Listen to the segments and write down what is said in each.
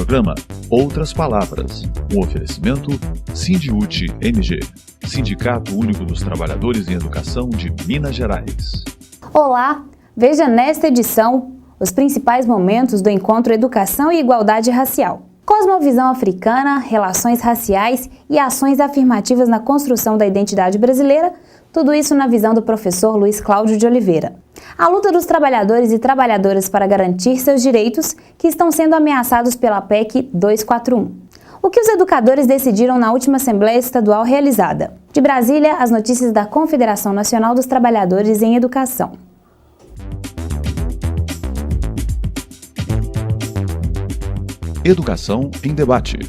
programa Outras Palavras, um oferecimento Sindiúti MG, Sindicato Único dos Trabalhadores em Educação de Minas Gerais. Olá, veja nesta edição os principais momentos do encontro Educação e Igualdade Racial. Cosmovisão africana, relações raciais e ações afirmativas na construção da identidade brasileira, tudo isso na visão do professor Luiz Cláudio de Oliveira. A luta dos trabalhadores e trabalhadoras para garantir seus direitos que estão sendo ameaçados pela PEC 241. O que os educadores decidiram na última Assembleia Estadual realizada. De Brasília, as notícias da Confederação Nacional dos Trabalhadores em Educação. Educação em debate.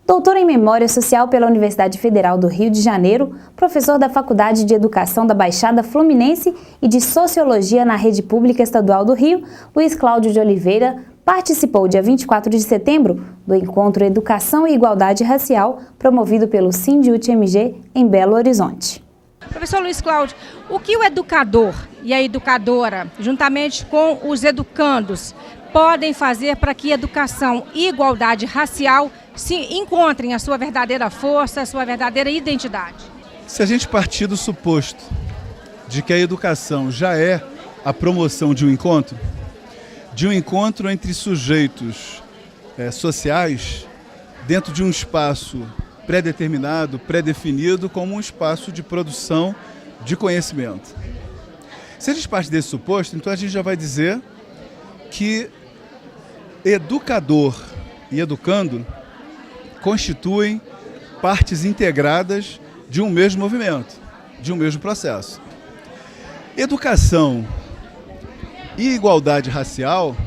Doutor em Memória Social pela Universidade Federal do Rio de Janeiro, professor da Faculdade de Educação da Baixada Fluminense e de Sociologia na Rede Pública Estadual do Rio, Luiz Cláudio de Oliveira participou dia 24 de setembro do encontro Educação e Igualdade Racial, promovido pelo Sindiúti MG em Belo Horizonte. Professor Luiz Cláudio, o que o educador e a educadora, juntamente com os educandos, podem fazer para que educação e igualdade racial se encontrem a sua verdadeira força, a sua verdadeira identidade? Se a gente partir do suposto de que a educação já é a promoção de um encontro entre sujeitos sociais, dentro de um espaço pré-determinado, pré-definido como um espaço de produção de conhecimento. Se a gente parte desse suposto, então a gente já vai dizer que educador e educando constituem partes integradas de um mesmo movimento, de um mesmo processo. Educação e igualdade racial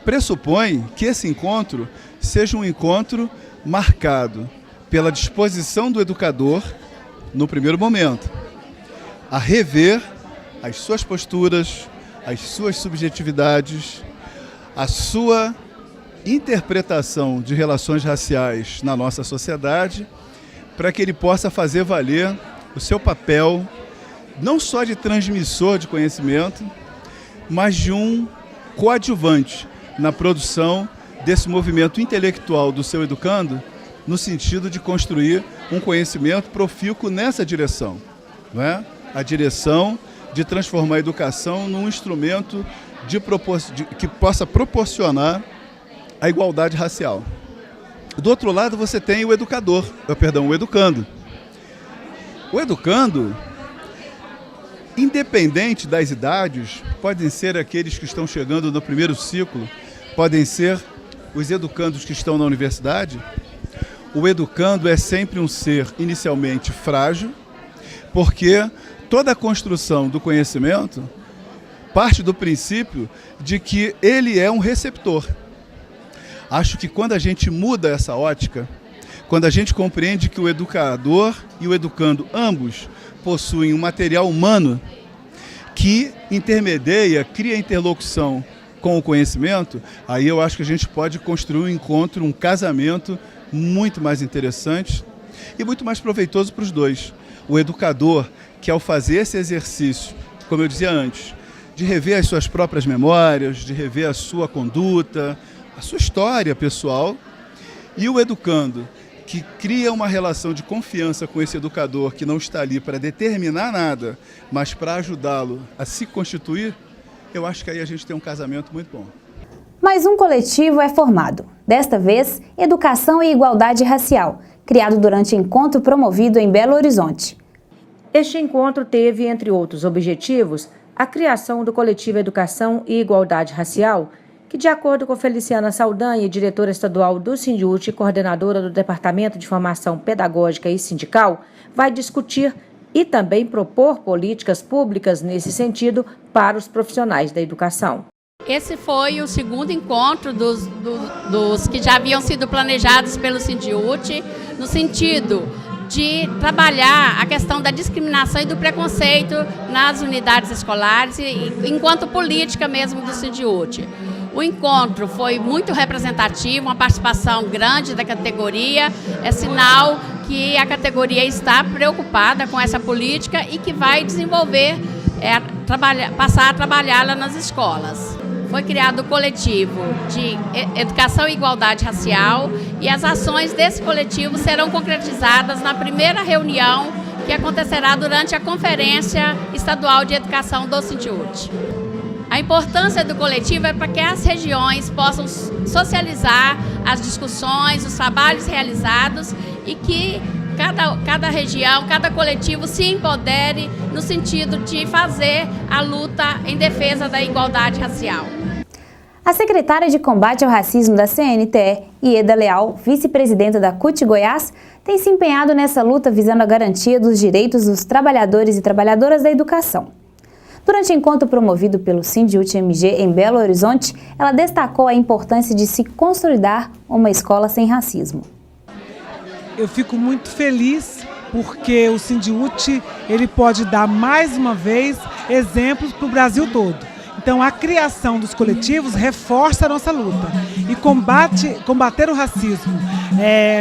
pressupõe que esse encontro seja um encontro marcado pela disposição do educador, no primeiro momento, a rever as suas posturas, as suas subjetividades, a sua interpretação de relações raciais na nossa sociedade, para que ele possa fazer valer o seu papel, não só de transmissor de conhecimento, mas de um coadjuvante na produção desse movimento intelectual do seu educando, no sentido de construir um conhecimento profícuo nessa direção, não é? A direção de transformar a educação num instrumento que possa proporcionar a igualdade racial. Do outro lado, você tem o educando. O educando, independente das idades, podem ser aqueles que estão chegando no primeiro ciclo, podem ser os educandos que estão na universidade. O educando é sempre um ser inicialmente frágil, porque toda a construção do conhecimento parte do princípio de que ele é um receptor. Acho que quando a gente muda essa ótica, quando a gente compreende que o educador e o educando ambos possuem um material humano que intermedia, cria interlocução com o conhecimento, aí eu acho que a gente pode construir um encontro, um casamento muito mais interessante e muito mais proveitoso para os dois. O educador, que ao fazer esse exercício, como eu dizia antes, de rever as suas próprias memórias, de rever a sua conduta, a sua história pessoal, e o educando, que cria uma relação de confiança com esse educador que não está ali para determinar nada, mas para ajudá-lo a se constituir, eu acho que aí a gente tem um casamento muito bom. Mais um coletivo é formado, desta vez Educação e Igualdade Racial, criado durante encontro promovido em Belo Horizonte. Este encontro teve, entre outros objetivos, a criação do coletivo Educação e Igualdade Racial, que, de acordo com Feliciana Saldanha, diretora estadual do Sindiúti e coordenadora do Departamento de Formação Pedagógica e Sindical, vai discutir e também propor políticas públicas nesse sentido para os profissionais da educação. Esse foi o segundo encontro dos que já haviam sido planejados pelo Sindiúti, no sentido de trabalhar a questão da discriminação e do preconceito nas unidades escolares, enquanto política mesmo do Sindiúti. O encontro foi muito representativo, uma participação grande da categoria, é sinal que a categoria está preocupada com essa política e que vai desenvolver, passar a trabalhá-la nas escolas. foi criado o coletivo de Educação e Igualdade Racial e as ações desse coletivo serão concretizadas na primeira reunião que acontecerá durante a Conferência Estadual de Educação do Sindiúti. A importância do coletivo é para que as regiões possam socializar as discussões, os trabalhos realizados e que cada região, cada coletivo se empodere no sentido de fazer a luta em defesa da igualdade racial. A secretária de Combate ao Racismo da CNTE, Ieda Leal, vice-presidenta da CUT Goiás, tem se empenhado nessa luta visando a garantia dos direitos dos trabalhadores e trabalhadoras da educação. Durante o encontro promovido pelo Sindiúti-MG em Belo Horizonte, ela destacou a importância de se consolidar uma escola sem racismo. Eu fico muito feliz porque o Sindiúti ele pode dar mais uma vez exemplos para o Brasil todo. Então, a criação dos coletivos reforça a nossa luta. E combater o racismo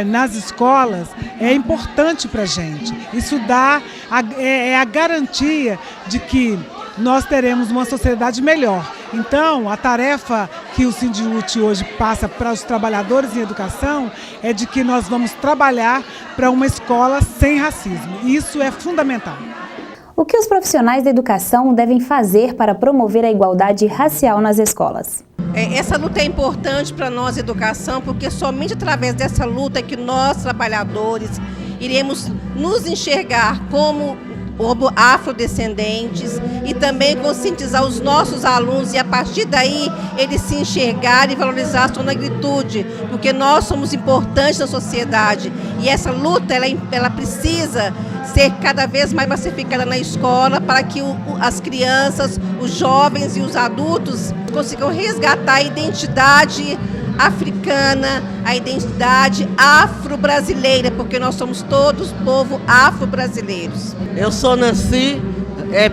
nas escolas é importante para a gente. Isso dá a garantia de que nós teremos uma sociedade melhor. Então, a tarefa que o Sindiúti hoje passa para os trabalhadores em educação é de que nós vamos trabalhar para uma escola sem racismo. Isso é fundamental. O que os profissionais da educação devem fazer para promover a igualdade racial nas escolas? Essa luta é importante para nós, educação, porque somente através dessa luta é que nós, trabalhadores, iremos nos enxergar como afrodescendentes e também conscientizar os nossos alunos e a partir daí eles se enxergarem e valorizar a sua negritude, porque nós somos importantes na sociedade e essa luta ela precisa ser cada vez mais massificada na escola para que as crianças, os jovens e os adultos consigam resgatar a identidade africana, a identidade afro-brasileira, porque nós somos todos povo afro-brasileiros. Eu sou Nancy,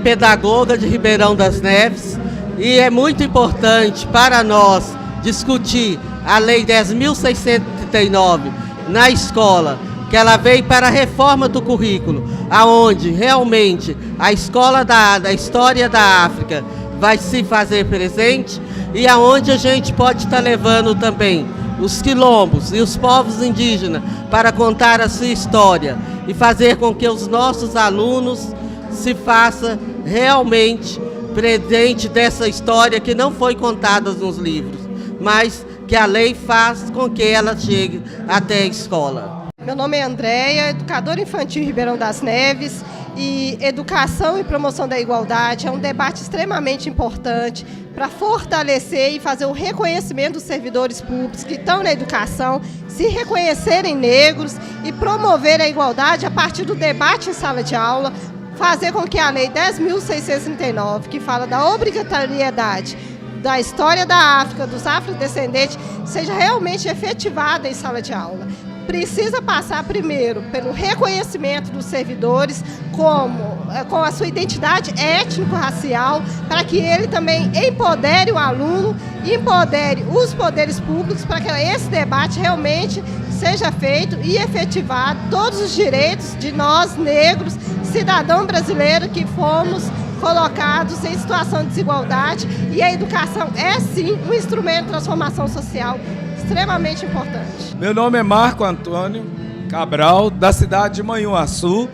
pedagoga de Ribeirão das Neves, e é muito importante para nós discutir a Lei 10.639 na escola, que ela veio para a reforma do currículo, aonde realmente a escola da história da África vai se fazer presente e aonde a gente pode estar levando também os quilombos e os povos indígenas para contar a sua história e fazer com que os nossos alunos se façam realmente presente dessa história que não foi contada nos livros, mas que a lei faz com que ela chegue até a escola. Meu nome é Andréia, educadora infantil em Ribeirão das Neves, e educação e promoção da igualdade é um debate extremamente importante para fortalecer e fazer o reconhecimento dos servidores públicos que estão na educação, se reconhecerem negros e promover a igualdade a partir do debate em sala de aula, fazer com que a Lei 10.639, que fala da obrigatoriedade da história da África, dos afrodescendentes, seja realmente efetivada em sala de aula. Precisa passar primeiro pelo reconhecimento dos servidores com a sua identidade étnico-racial, para que ele também empodere o aluno, empodere os poderes públicos, para que esse debate realmente seja feito e efetivado todos os direitos de nós, negros, cidadãos brasileiros que fomos colocados em situação de desigualdade, e a educação é sim um instrumento de transformação social extremamente importante. Meu nome é Marco Antônio Cabral, da cidade de Manhuaçu.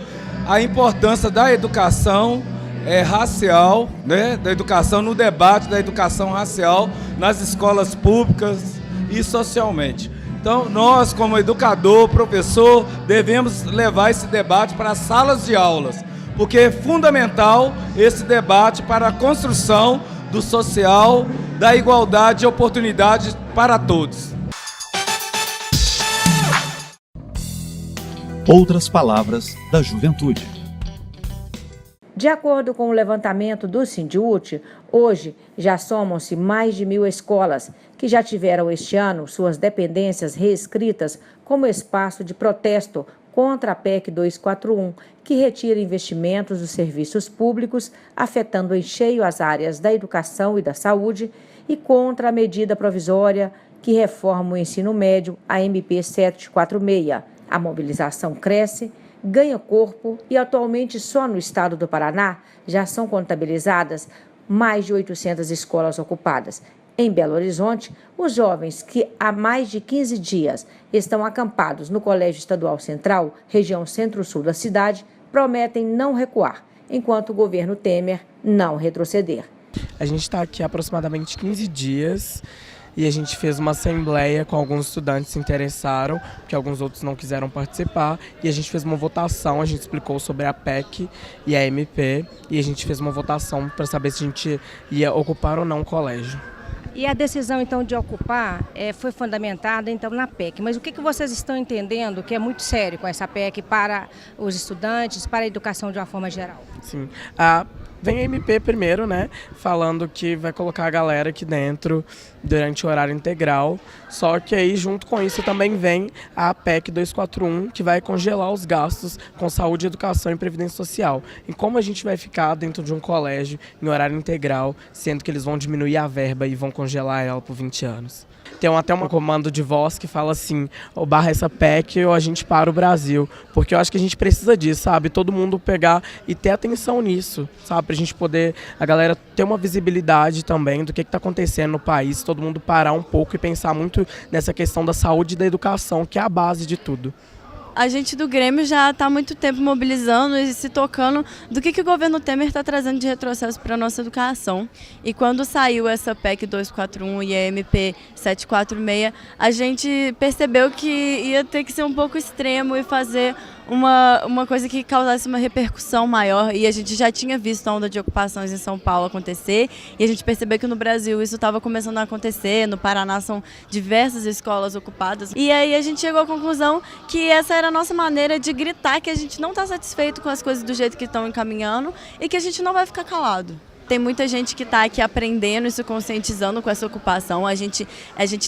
A importância da educação racial, né, da educação no debate da educação racial nas escolas públicas e socialmente. Então, nós, como educador, professor, devemos levar esse debate para as salas de aulas, porque é fundamental esse debate para a construção do social, da igualdade de oportunidades para todos. Outras palavras da juventude. De acordo com o levantamento do Sindiúti, hoje já somam-se mais de 1.000 escolas que já tiveram este ano suas dependências reescritas como espaço de protesto contra a PEC 241, que retira investimentos dos serviços públicos, afetando em cheio as áreas da educação e da saúde, e contra a medida provisória que reforma o ensino médio, a MP 746. A mobilização cresce, ganha corpo e atualmente só no estado do Paraná já são contabilizadas mais de 800 escolas ocupadas. Em Belo Horizonte, os jovens que há mais de 15 dias estão acampados no Colégio Estadual Central, região centro-sul da cidade, prometem não recuar, enquanto o governo Temer não retroceder. A gente está aqui há aproximadamente 15 dias e a gente fez uma assembleia com alguns estudantes que se interessaram, porque alguns outros não quiseram participar, e a gente fez uma votação, a gente explicou sobre a PEC e a MP, e a gente fez uma votação para saber se a gente ia ocupar ou não o colégio. E a decisão, então, de ocupar foi fundamentada, então, na PEC. Mas o que vocês estão entendendo que é muito sério com essa PEC para os estudantes, para a educação de uma forma geral? Sim. Vem a MP primeiro, né, falando que vai colocar a galera aqui dentro durante o horário integral, só que aí junto com isso também vem a PEC 241, que vai congelar os gastos com saúde, educação e previdência social. E como a gente vai ficar dentro de um colégio em horário integral, sendo que eles vão diminuir a verba e vão congelar ela por 20 anos. Tem até um comando de voz que fala assim, ou barra essa PEC ou a gente para o Brasil. Porque eu acho que a gente precisa disso, sabe? Todo mundo pegar e ter atenção nisso, sabe? Pra gente poder, a galera ter uma visibilidade também do que está acontecendo no país, todo mundo parar um pouco e pensar muito nessa questão da saúde e da educação, que é a base de tudo. A gente do Grêmio já está há muito tempo mobilizando e se tocando do que o governo Temer está trazendo de retrocesso para a nossa educação. E quando saiu essa PEC 241 e a MP 746, a gente percebeu que ia ter que ser um pouco extremo e fazer uma coisa que causasse uma repercussão maior. E a gente já tinha visto a onda de ocupações em São Paulo acontecer e a gente percebeu que no Brasil isso estava começando a acontecer. No Paraná são diversas escolas ocupadas. E aí a gente chegou à conclusão que essa era a nossa maneira de gritar que a gente não está satisfeito com as coisas do jeito que estão encaminhando e que a gente não vai ficar calado. Tem muita gente que está aqui aprendendo e se conscientizando com essa ocupação. A gente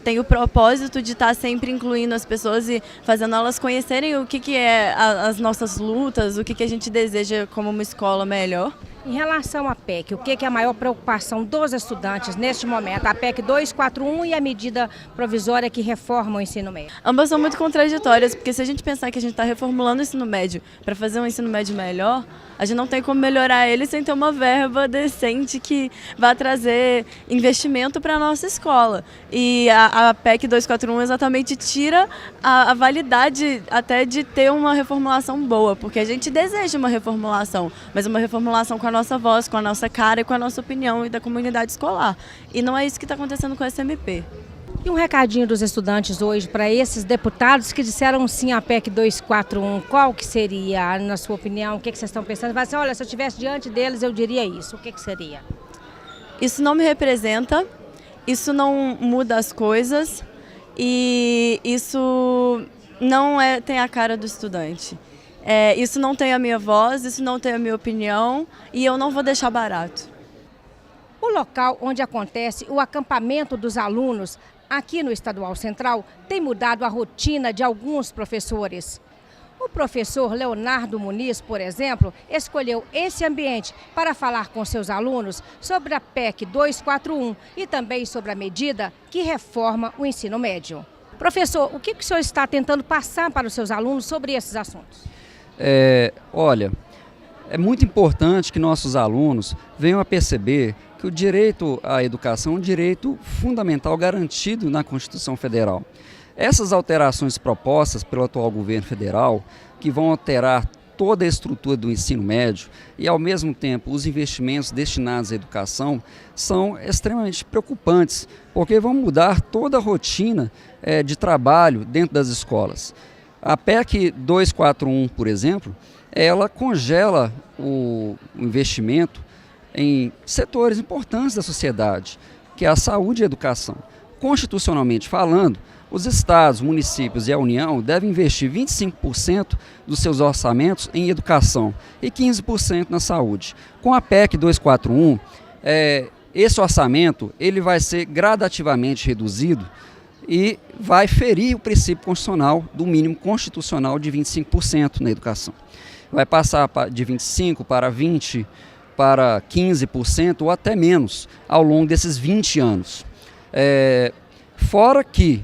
tem o propósito de estar sempre incluindo as pessoas e fazendo elas conhecerem o que é as nossas lutas, o que a gente deseja como uma escola melhor. Em relação à PEC, o que é a maior preocupação dos estudantes neste momento? A PEC 241 e a medida provisória que reforma o ensino médio? Ambas são muito contraditórias, porque se a gente pensar que a gente está reformulando o ensino médio para fazer um ensino médio melhor, a gente não tem como melhorar ele sem ter uma verba decente que vá trazer investimento para a nossa escola. E a PEC 241 exatamente tira a validade até de ter uma reformulação boa, porque a gente deseja uma reformulação, mas uma reformulação com a nossa voz, com a nossa cara e com a nossa opinião e da comunidade escolar. E não é isso que está acontecendo com essa MP. E um recadinho dos estudantes hoje para esses deputados que disseram sim à PEC 241, qual que seria, na sua opinião, o que vocês estão pensando? Vai assim, olha, se eu estivesse diante deles eu diria isso, o que seria? Isso não me representa, isso não muda as coisas e isso não tem a cara do estudante. Isso não tem a minha voz, isso não tem a minha opinião e eu não vou deixar barato. O local onde acontece o acampamento dos alunos aqui no Estadual Central tem mudado a rotina de alguns professores. O professor Leonardo Muniz, por exemplo, escolheu esse ambiente para falar com seus alunos sobre a PEC 241 e também sobre a medida que reforma o ensino médio. Professor, o que o senhor está tentando passar para os seus alunos sobre esses assuntos? Olha, é muito importante que nossos alunos venham a perceber que o direito à educação é um direito fundamental garantido na Constituição Federal. Essas alterações propostas pelo atual governo federal, que vão alterar toda a estrutura do ensino médio e, ao mesmo tempo, os investimentos destinados à educação, são extremamente preocupantes, porque vão mudar toda a rotina de trabalho dentro das escolas. A PEC 241, por exemplo, ela congela o investimento em setores importantes da sociedade, que é a saúde e a educação. Constitucionalmente falando, os estados, municípios e a União devem investir 25% dos seus orçamentos em educação e 15% na saúde. Com a PEC 241, esse orçamento ele vai ser gradativamente reduzido e vai ferir o princípio constitucional do mínimo constitucional de 25% na educação. Vai passar de 25% para 20%, para 15% ou até menos ao longo desses 20 anos. Fora que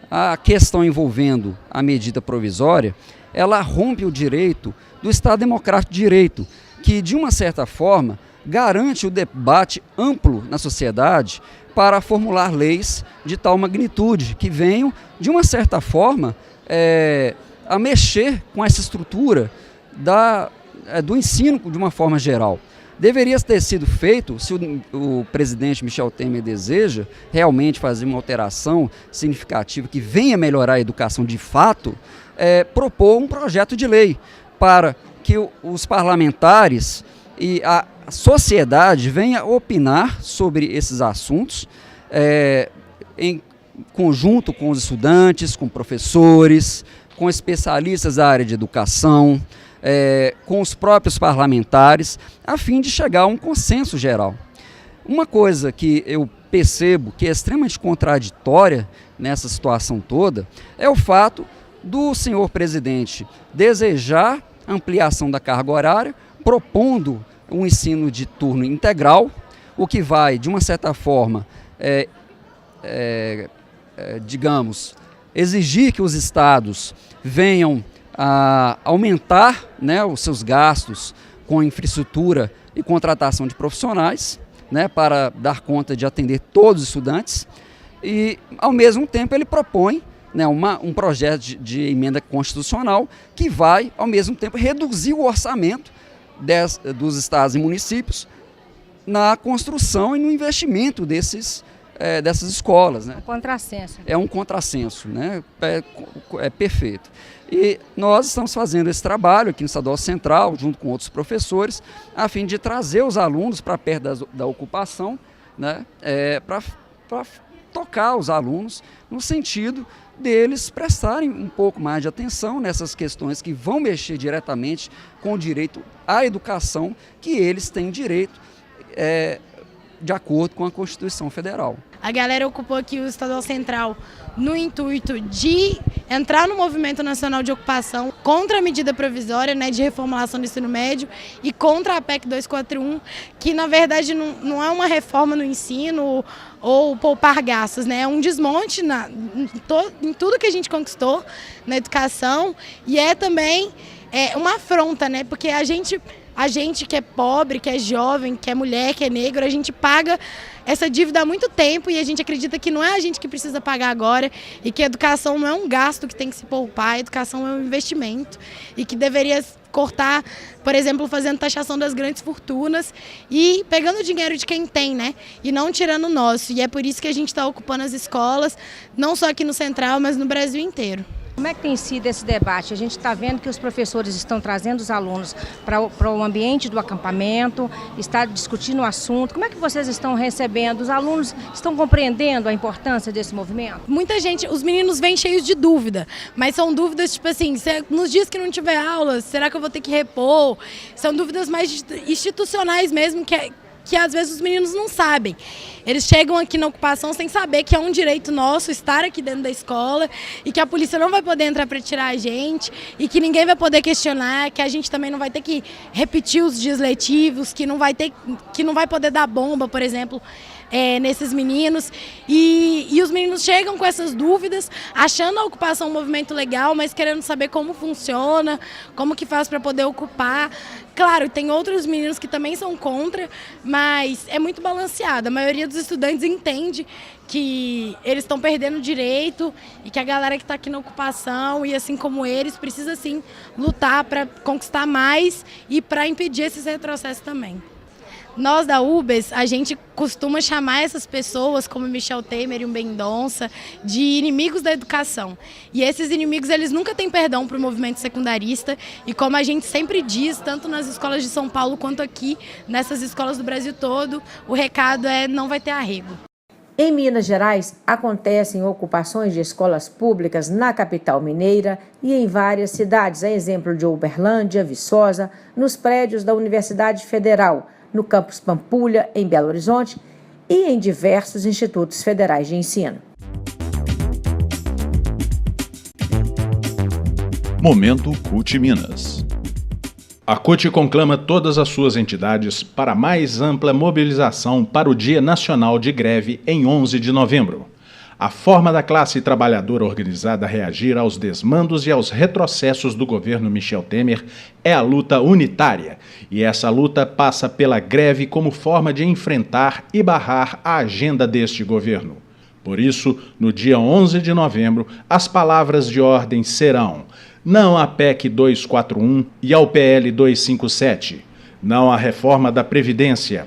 a questão envolvendo a medida provisória, ela rompe o direito do Estado Democrático de Direito, que de uma certa forma garante o debate amplo na sociedade para formular leis de tal magnitude, que venham, de uma certa forma, a mexer com essa estrutura do ensino de uma forma geral. Deveria ter sido feito, se o presidente Michel Temer deseja realmente fazer uma alteração significativa que venha melhorar a educação de fato, propor um projeto de lei para que os parlamentares e a sociedade venham opinar sobre esses assuntos em conjunto com os estudantes, com professores, com especialistas da área de educação, com os próprios parlamentares, a fim de chegar a um consenso geral. Uma coisa que eu percebo que é extremamente contraditória nessa situação toda é o fato do senhor presidente desejar ampliação da carga horária, propondo um ensino de turno integral, o que vai, de uma certa forma, digamos, exigir que os estados venham a aumentar, né, os seus gastos com infraestrutura e contratação de profissionais, né, para dar conta de atender todos os estudantes, e, ao mesmo tempo, ele propõe, né, um projeto de emenda constitucional que vai, ao mesmo tempo, reduzir o orçamento dos estados e municípios na construção e no investimento dessas escolas. Né? Um contrassenso. É um contrassenso, né? É perfeito. E nós estamos fazendo esse trabalho aqui no Estadual Central, junto com outros professores, a fim de trazer os alunos para perto da ocupação, né? Para tocar os alunos no sentido deles prestarem um pouco mais de atenção nessas questões que vão mexer diretamente com o direito à educação que eles têm direito de acordo com a Constituição Federal. A galera ocupou aqui o Estadual Central no intuito de entrar no movimento nacional de ocupação contra a medida provisória, né, de reformulação do ensino médio e contra a PEC 241, que na verdade não é uma reforma no ensino ou poupar gastos, né, é um desmonte em tudo que a gente conquistou na educação e é também uma afronta, né, porque a gente que é pobre, que é jovem, que é mulher, que é negro, a gente paga essa dívida há muito tempo e a gente acredita que não é a gente que precisa pagar agora e que a educação não é um gasto que tem que se poupar, a educação é um investimento e que deveria cortar, por exemplo, fazendo taxação das grandes fortunas e pegando o dinheiro de quem tem, né? E não tirando o nosso. E é por isso que a gente está ocupando as escolas, não só aqui no Central, mas no Brasil inteiro. Como é que tem sido esse debate? A gente está vendo que os professores estão trazendo os alunos para o ambiente do acampamento, está discutindo o assunto. Como é que vocês estão recebendo? Os alunos estão compreendendo a importância desse movimento? Muita gente, os meninos vêm cheios de dúvida, mas são dúvidas tipo assim, nos dias que não tiver aula, será que eu vou ter que repor? São dúvidas mais institucionais mesmo, que às vezes os meninos não sabem. Eles chegam aqui na ocupação sem saber que é um direito nosso estar aqui dentro da escola e que a polícia não vai poder entrar para tirar a gente e que ninguém vai poder questionar, que a gente também não vai ter que repetir os dias letivos, que não vai poder dar bomba, por exemplo, nesses meninos. E os meninos chegam com essas dúvidas, achando a ocupação um movimento legal, mas querendo saber como funciona, como que faz para poder ocupar. Claro, tem outros meninos que também são contra, mas é muito balanceado. A maioria dos estudantes entende que eles estão perdendo direito e que a galera que está aqui na ocupação, e assim como eles, precisa sim lutar para conquistar mais e para impedir esses retrocessos também. Nós da UBS, a gente costuma chamar essas pessoas, como Michel Temer e o Mendonça, de inimigos da educação. E esses inimigos, eles nunca têm perdão para o movimento secundarista. E como a gente sempre diz, tanto nas escolas de São Paulo quanto aqui, nessas escolas do Brasil todo, o recado é: não vai ter arrego. Em Minas Gerais, acontecem ocupações de escolas públicas na capital mineira e em várias cidades, a exemplo de Uberlândia, Viçosa, nos prédios da Universidade Federal, no campus Pampulha, em Belo Horizonte, e em diversos institutos federais de ensino. Momento CUT Minas. A CUT conclama todas as suas entidades para mais ampla mobilização para o Dia Nacional de Greve em 11 de novembro. A forma da classe trabalhadora organizada reagir aos desmandos e aos retrocessos do governo Michel Temer é a luta unitária, e essa luta passa pela greve como forma de enfrentar e barrar a agenda deste governo. Por isso, no dia 11 de novembro, as palavras de ordem serão: não à PEC 241 e ao PL 257, não à reforma da Previdência,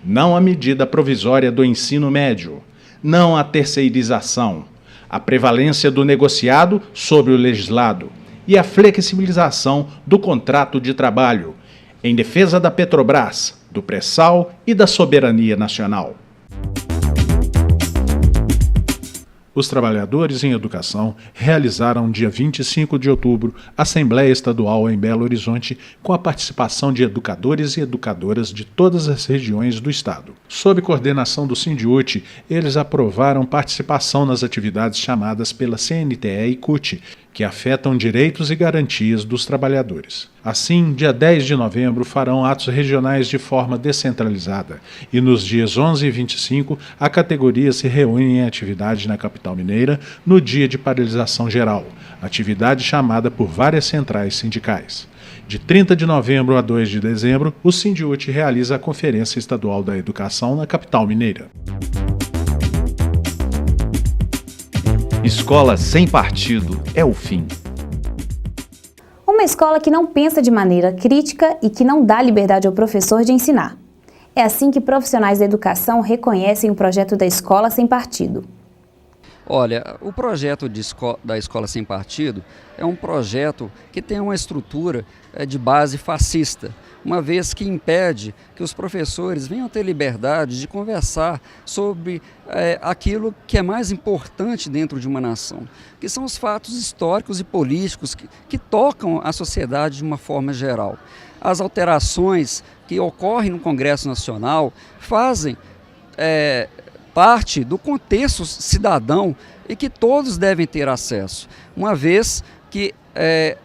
não à medida provisória do ensino médio, não à terceirização, à prevalência do negociado sobre o legislado e à flexibilização do contrato de trabalho, em defesa da Petrobras, do pré-sal e da soberania nacional. Os trabalhadores em educação realizaram, dia 25 de outubro, Assembleia Estadual em Belo Horizonte, com a participação de educadores e educadoras de todas as regiões do estado. Sob coordenação do Sindiúti, eles aprovaram participação nas atividades chamadas pela CNTE e CUT, que afetam direitos e garantias dos trabalhadores. Assim, dia 10 de novembro farão atos regionais de forma descentralizada e nos dias 11 e 25 a categoria se reúne em atividade na capital mineira no dia de paralisação geral, atividade chamada por várias centrais sindicais. De 30 de novembro a 2 de dezembro, o Sindiúti realiza a Conferência Estadual da Educação na capital mineira. Escola sem partido é o fim. Uma escola que não pensa de maneira crítica e que não dá liberdade ao professor de ensinar. É assim que profissionais da educação reconhecem o projeto da Escola Sem Partido. Olha, o projeto da Escola Sem Partido é um projeto que tem uma estrutura de base fascista, uma vez que impede que os professores venham ter liberdade de conversar sobre aquilo que é mais importante dentro de uma nação, que são os fatos históricos e políticos que tocam a sociedade de uma forma geral. As alterações que ocorrem no Congresso Nacional fazem parte do contexto cidadão e que todos devem ter acesso, uma vez que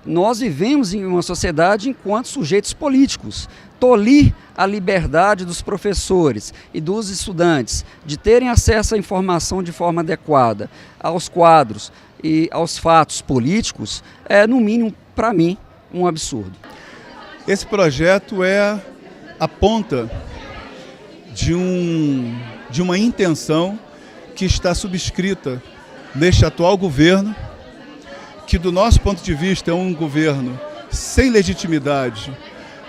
nós vivemos em uma sociedade enquanto sujeitos políticos. Tolir a liberdade dos professores e dos estudantes de terem acesso à informação de forma adequada, aos quadros e aos fatos políticos, é, no mínimo, para mim, um absurdo. Esse projeto é a ponta de uma intenção que está subscrita neste atual governo, que do nosso ponto de vista é um governo sem legitimidade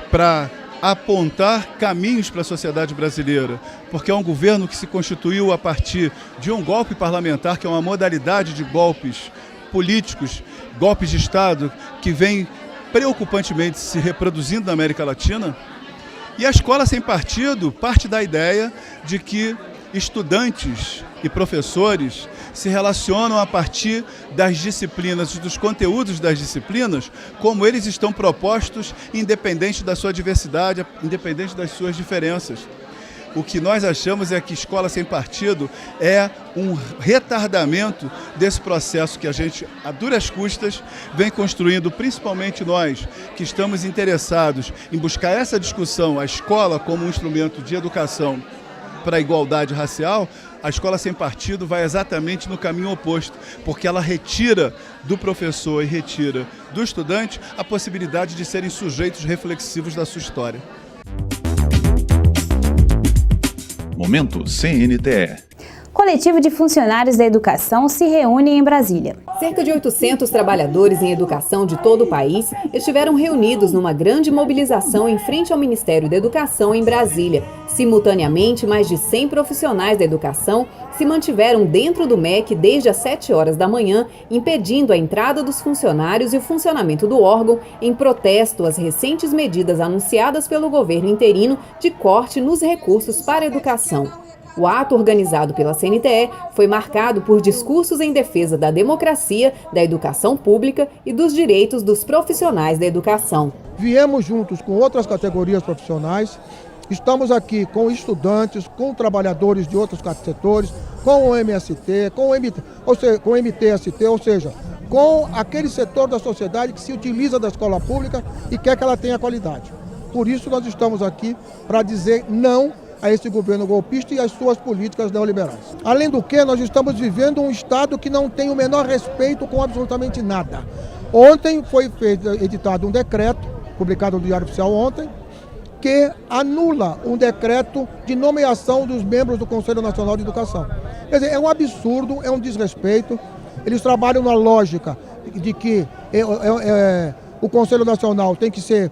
para apontar caminhos para a sociedade brasileira, porque é um governo que se constituiu a partir de um golpe parlamentar, que é uma modalidade de golpes políticos, golpes de Estado, que vem preocupantemente se reproduzindo na América Latina. E a Escola Sem Partido parte da ideia de que estudantes e professores se relacionam a partir das disciplinas e dos conteúdos das disciplinas, como eles estão propostos, independente da sua diversidade, independente das suas diferenças. O que nós achamos é que Escola Sem Partido é um retardamento desse processo que a gente, a duras custas, vem construindo, principalmente nós, que estamos interessados em buscar essa discussão, a escola como um instrumento de educação para a igualdade racial. A Escola Sem Partido vai exatamente no caminho oposto, porque ela retira do professor e retira do estudante a possibilidade de serem sujeitos reflexivos da sua história. Momento CNTE. Coletivo de funcionários da educação se reúne em Brasília. Cerca de 800 trabalhadores em educação de todo o país estiveram reunidos numa grande mobilização em frente ao Ministério da Educação em Brasília. Simultaneamente, mais de 100 profissionais da educação se mantiveram dentro do MEC desde as 7 horas da manhã, impedindo a entrada dos funcionários e o funcionamento do órgão em protesto às recentes medidas anunciadas pelo governo interino de corte nos recursos para a educação. O ato organizado pela CNTE foi marcado por discursos em defesa da democracia, da educação pública e dos direitos dos profissionais da educação. Viemos juntos com outras categorias profissionais, estamos aqui com estudantes, com trabalhadores de outros setores, com o MST, com o MTST, ou seja, com aquele setor da sociedade que se utiliza da escola pública e quer que ela tenha qualidade. Por isso nós estamos aqui para dizer não a esse governo golpista e às suas políticas neoliberais. Além do que, nós estamos vivendo um Estado que não tem o menor respeito com absolutamente nada. Ontem foi editado um decreto, publicado no Diário Oficial ontem, que anula um decreto de nomeação dos membros do Conselho Nacional de Educação. Quer dizer, é um absurdo, é um desrespeito. Eles trabalham na lógica de que o Conselho Nacional tem que ser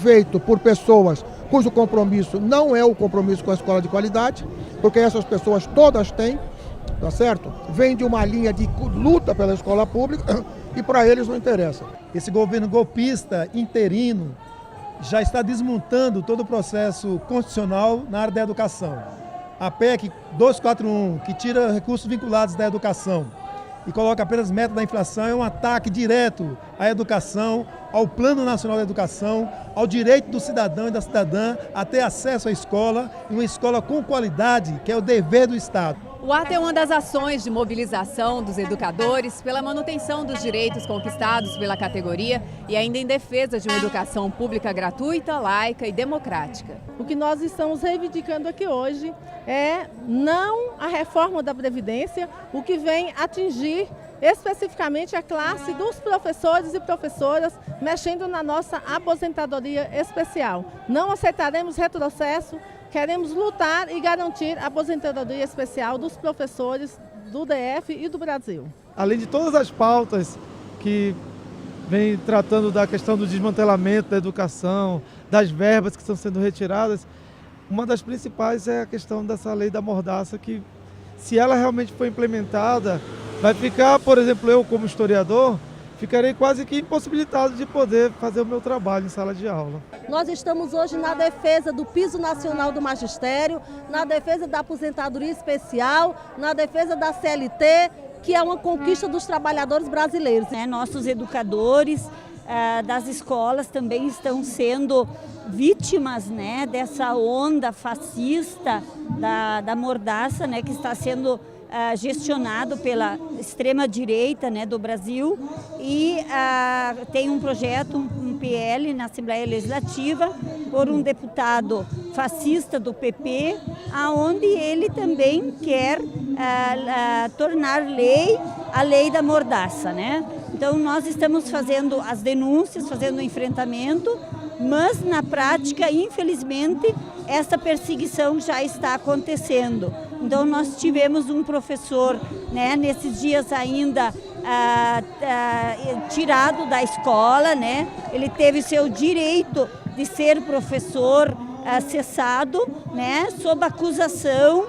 feito por pessoas cujo compromisso não é o compromisso com a escola de qualidade, porque essas pessoas todas têm, tá certo? Vêm de uma linha de luta pela escola pública e para eles não interessa. Esse governo golpista interino já está desmontando todo o processo constitucional na área da educação. A PEC 241, que tira recursos vinculados da educação e coloca apenas meta da inflação, é um ataque direto à educação, ao Plano Nacional da Educação, ao direito do cidadão e da cidadã a ter acesso à escola, e uma escola com qualidade, que é o dever do Estado. O ato é uma das ações de mobilização dos educadores pela manutenção dos direitos conquistados pela categoria e ainda em defesa de uma educação pública gratuita, laica e democrática. O que nós estamos reivindicando aqui hoje é não a reforma da Previdência, o que vem atingir especificamente a classe dos professores e professoras, mexendo na nossa aposentadoria especial. Não aceitaremos retrocesso. Queremos lutar e garantir a aposentadoria especial dos professores do DF e do Brasil. Além de todas as pautas que vem tratando da questão do desmantelamento da educação, das verbas que estão sendo retiradas, uma das principais é a questão dessa lei da mordaça, que, se ela realmente for implementada, vai ficar, por exemplo, eu como historiador, ficarei quase que impossibilitado de poder fazer o meu trabalho em sala de aula. Nós estamos hoje na defesa do piso nacional do magistério, na defesa da aposentadoria especial, na defesa da CLT, que é uma conquista dos trabalhadores brasileiros. Nossos educadores das escolas também estão sendo vítimas, dessa onda fascista da mordaça, que está sendo gestionado pela extrema-direita do Brasil, e tem um projeto, um PL na Assembleia Legislativa por um deputado fascista do PP, aonde ele também quer tornar lei a lei da mordaça. Então nós estamos fazendo as denúncias, fazendo o enfrentamento, mas na prática, infelizmente, essa perseguição já está acontecendo. Então nós tivemos um professor, nesses dias ainda tirado da escola, ele teve seu direito de ser professor cessado, sob acusação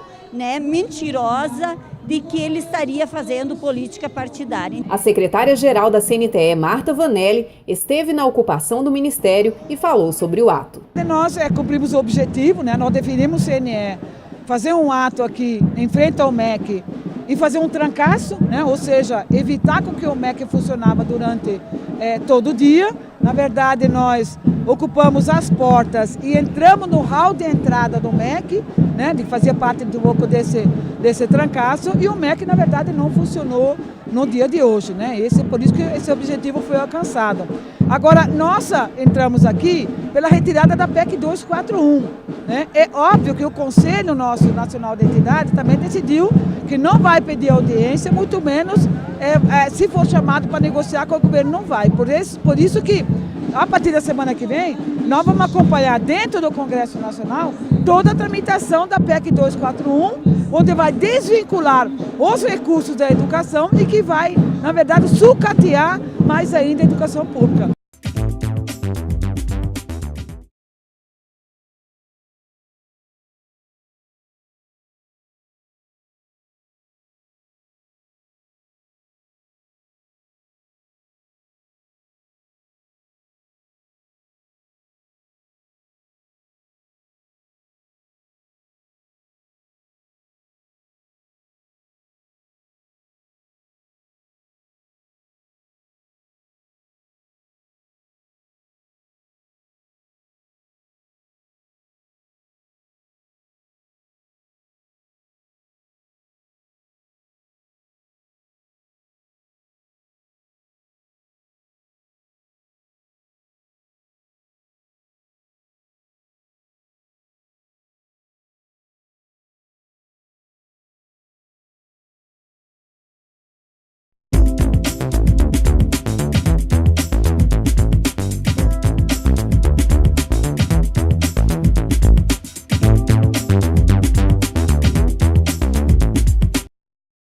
mentirosa de que ele estaria fazendo política partidária. A secretária-geral da CNTE, Marta Vanelli, esteve na ocupação do Ministério e falou sobre o ato. Nós cumprimos o objetivo, nós definimos o CNE, fazer um ato aqui em frente ao MEC e fazer um trancaço, ou seja, evitar com que o MEC funcionava durante todo o dia. Na verdade, nós ocupamos as portas e entramos no hall de entrada do MEC, que fazia parte do pouco desse trancaço, e o MEC, na verdade, não funcionou no dia de hoje. Por isso que esse objetivo foi alcançado. Agora, nós entramos aqui pela retirada da PEC 241. É óbvio que o Conselho Nacional de Entidades também decidiu que não vai pedir audiência, muito menos se for chamado para negociar com o governo, não vai. Por isso que, a partir da semana que vem, nós vamos acompanhar dentro do Congresso Nacional toda a tramitação da PEC 241, onde vai desvincular os recursos da educação e que vai, na verdade, sucatear mais ainda a educação pública.